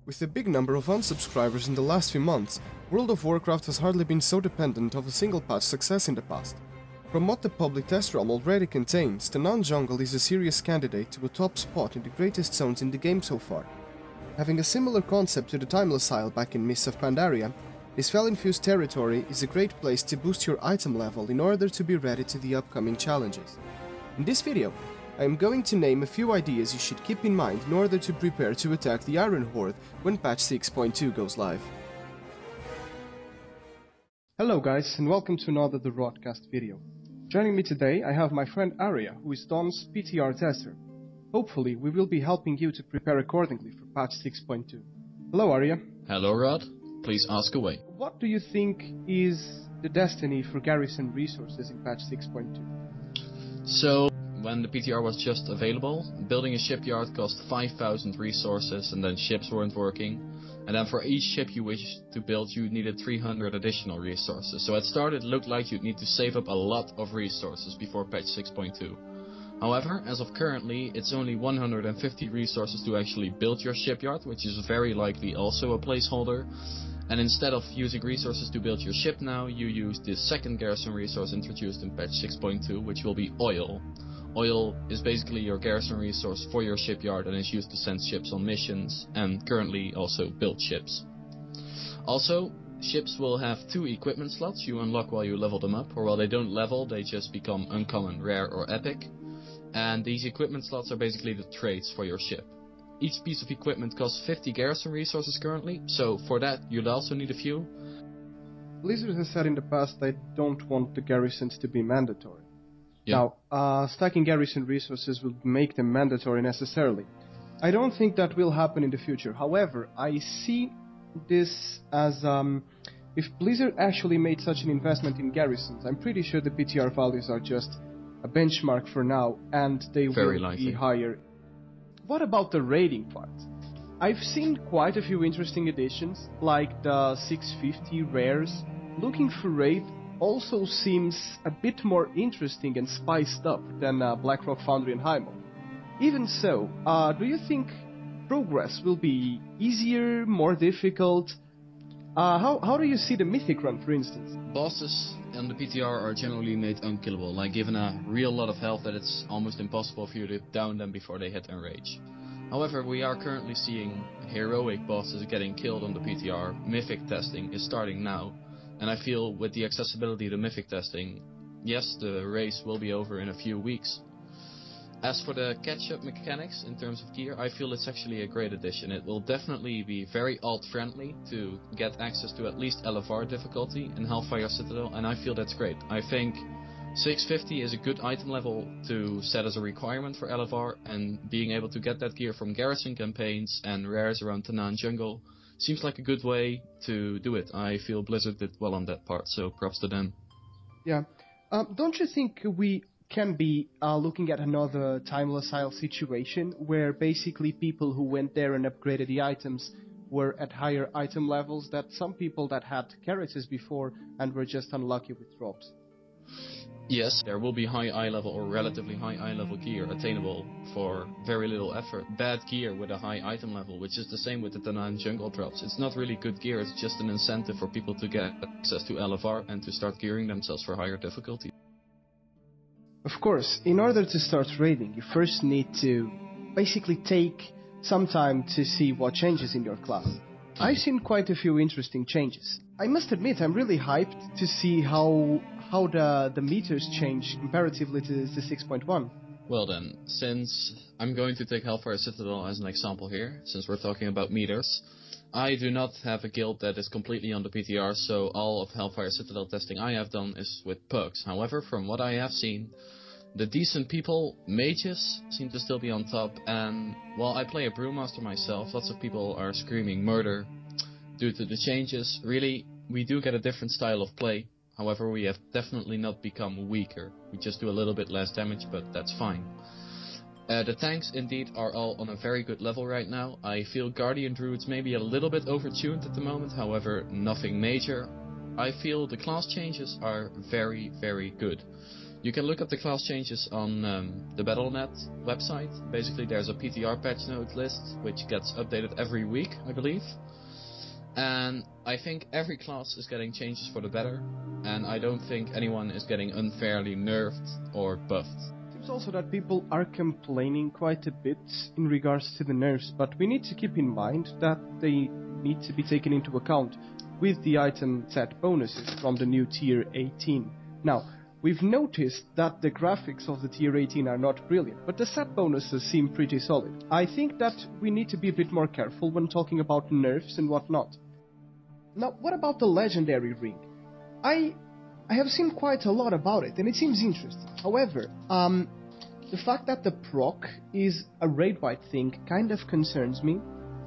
With a big number of unsubscribers in the last few months, World of Warcraft has hardly been so dependent of a single patch success in the past. From what the public test realm already contains, Tanaan Jungle is a serious candidate to a top spot in the greatest zones in the game so far. Having a similar concept to the Timeless Isle back in Mists of Pandaria, this fel-infused territory is a great place to boost your item level in order to be ready to the upcoming challenges. In this video, I am going to name a few ideas you should keep in mind in order to prepare to attack the Iron Horde when patch 6.2 goes live. Hello guys, and welcome to another The Broadcast video. Joining me today I have my friend Arya, who is Dawn's PTR tester. Hopefully we will be helping you to prepare accordingly for patch 6.2. Hello Arya. Hello Rod, please ask away. What do you think is the destiny for Garrison Resources in patch 6.2? So, when the PTR was just available, building a shipyard cost 5,000 resources, and then ships weren't working. And then for each ship you wished to build, you needed 300 additional resources. So at start it looked like you'd need to save up a lot of resources before patch 6.2. However, as of currently, it's only 150 resources to actually build your shipyard, which is very likely also a placeholder. And instead of using resources to build your ship now, you use the second garrison resource introduced in patch 6.2, which will be oil. Oil is basically your garrison resource for your shipyard and is used to send ships on missions and currently also build ships. Also, ships will have 2 equipment slots you unlock while you level them up, or while they don't level they just become uncommon, rare or epic. And these equipment slots are basically the traits for your ship. Each piece of equipment costs 50 garrison resources currently, so for that you'd also need a few. Blizzard has said in the past they don't want the garrisons to be mandatory. Yeah. Now, stacking garrison resources will make them mandatory necessarily. I don't think that will happen in the future. However, I see this as if Blizzard actually made such an investment in garrisons, I'm pretty sure the PTR values are just a benchmark for now, and they will be higher. What about the raiding part? I've seen quite a few interesting additions, like the 650 rares. Looking for raid also seems a bit more interesting and spiced up than Blackrock Foundry and Highmore. Even so, do you think progress will be easier, more difficult? How do you see the Mythic run, for instance? Bosses on the PTR are generally made unkillable, like given a real lot of health that it's almost impossible for you to down them before they hit Enrage. However, we are currently seeing heroic bosses getting killed on the PTR. Mythic testing is starting now. And I feel with the accessibility to Mythic testing, yes, the race will be over in a few weeks. As for the catch-up mechanics in terms of gear, I feel it's actually a great addition. It will definitely be very alt-friendly to get access to at least LFR difficulty in Hellfire Citadel, and I feel that's great. I think 650 is a good item level to set as a requirement for LFR, and being able to get that gear from garrison campaigns and rares around Tanaan Jungle seems like a good way to do it. I feel Blizzard did well on that part, so props to them. Yeah. Don't you think we can be looking at another Timeless Isle situation, where basically people who went there and upgraded the items were at higher item levels than some people that had characters before and were just unlucky with drops? Yes, there will be high eye level or relatively high eye level gear attainable for very little effort. Bad gear with a high item level, which is the same with the Tanaan Jungle drops. It's not really good gear, it's just an incentive for people to get access to LFR and to start gearing themselves for higher difficulty. Of course, in order to start raiding, you first need to basically take some time to see what changes in your class. I've seen quite a few interesting changes. I must admit, I'm really hyped to see how the meters change comparatively to 6.1. Well then, since I'm going to take Hellfire Citadel as an example here, since we're talking about meters, I do not have a guild that is completely on the PTR, so all of Hellfire Citadel testing I have done is with pugs. However, from what I have seen, the decent people, mages, seem to still be on top, and while I play a brewmaster myself, lots of people are screaming murder due to the changes. Really, we do get a different style of play. However, we have definitely not become weaker. We just do a little bit less damage, but that's fine. The tanks indeed are all on a very good level right now. I feel Guardian Druids may be a little bit overtuned at the moment, however, nothing major. I feel the class changes are very, very good. You can look up the class changes on the Battle.net website. Basically, there's a PTR patch note list, which gets updated every week, I believe. And I think every class is getting changes for the better, and I don't think anyone is getting unfairly nerfed or buffed. It seems also that people are complaining quite a bit in regards to the nerfs, but we need to keep in mind that they need to be taken into account with the item set bonuses from the new tier 18. Now, we've noticed that the graphics of the tier 18 are not brilliant, but the set bonuses seem pretty solid. I think that we need to be a bit more careful when talking about nerfs and whatnot. Now, what about the legendary ring? I have seen quite a lot about it, and it seems interesting. However, the fact that the proc is a raid-wide thing kind of concerns me.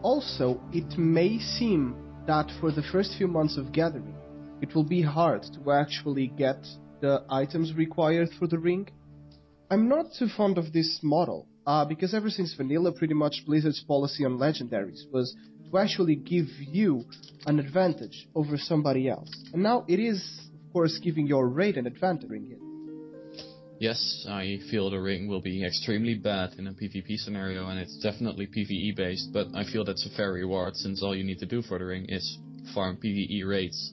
Also, it may seem that for the first few months of gathering, it will be hard to actually get the items required for the ring. I'm not too fond of this model, because ever since vanilla, pretty much Blizzard's policy on legendaries was to actually give you an advantage over somebody else. And now it is, of course, giving your raid an advantage. Yes, I feel the ring will be extremely bad in a PvP scenario, and it's definitely PvE based, but I feel that's a fair reward, since all you need to do for the ring is farm PvE raids.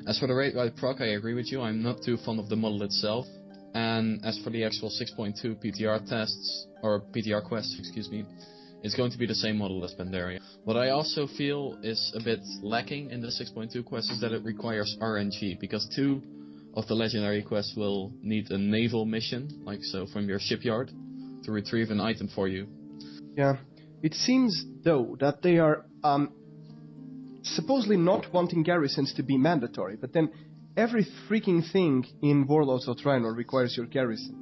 As for the raid-wide proc, I agree with you, I'm not too fond of the model itself. And as for the actual 6.2 PTR tests, or PTR quests, excuse me, it's going to be the same model as Pandaria. What I also feel is a bit lacking in the 6.2 quest is that it requires RNG, because 2 of the legendary quests will need a naval mission, like so from your shipyard, to retrieve an item for you. Yeah, it seems though that they are supposedly not wanting garrisons to be mandatory, but then every freaking thing in Warlords of Draenor requires your garrison.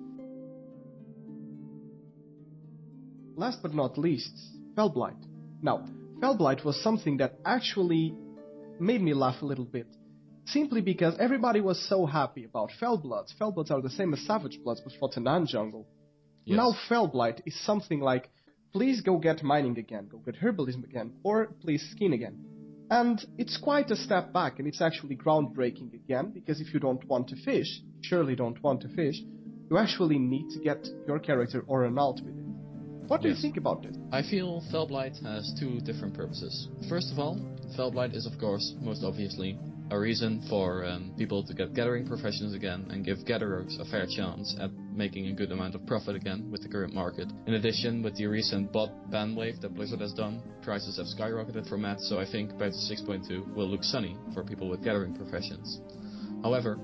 Last but not least, Feltlight. Now, Feltlight was something that actually made me laugh a little bit. Simply because everybody was so happy about Felbloods. Felbloods are the same as Savage Bloods, but for Tanaan Jungle. Yes. Now Feltlight is something like, please go get mining again, go get herbalism again, or please skin again. And it's quite a step back, and it's actually groundbreaking again, because if you don't want to fish, surely don't want to fish, you actually need to get your character or an alt with it. What do you think about this? I feel Feltlight has 2 different purposes. First of all, Feltlight is of course, most obviously, a reason for people to get gathering professions again and give gatherers a fair chance at making a good amount of profit again with the current market. In addition, with the recent bot ban wave that Blizzard has done, prices have skyrocketed for mats, so I think Patch 6.2 will look sunny for people with gathering professions. However,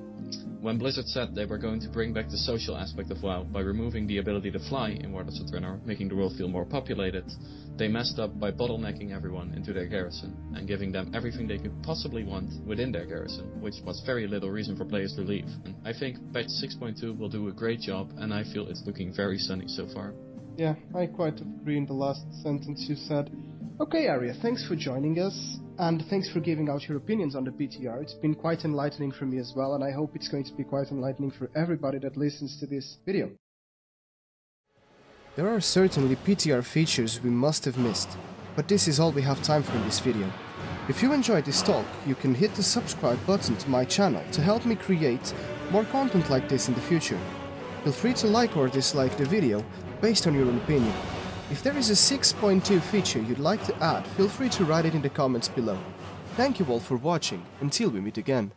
when Blizzard said they were going to bring back the social aspect of WoW by removing the ability to fly in World of Draenor, making the world feel more populated, they messed up by bottlenecking everyone into their garrison and giving them everything they could possibly want within their garrison, which was very little reason for players to leave. And I think patch 6.2 will do a great job, and I feel it's looking very sunny so far. Yeah, I quite agree in the last sentence you said. Okay, Arya, thanks for joining us, and thanks for giving out your opinions on the PTR. It's been quite enlightening for me as well, and I hope it's going to be quite enlightening for everybody that listens to this video. There are certainly PTR features we must have missed, but this is all we have time for in this video. If you enjoyed this talk, you can hit the subscribe button to my channel to help me create more content like this in the future. Feel free to like or dislike the video based on your own opinion. If there is a 6.2 feature you'd like to add, feel free to write it in the comments below. Thank you all for watching, until we meet again.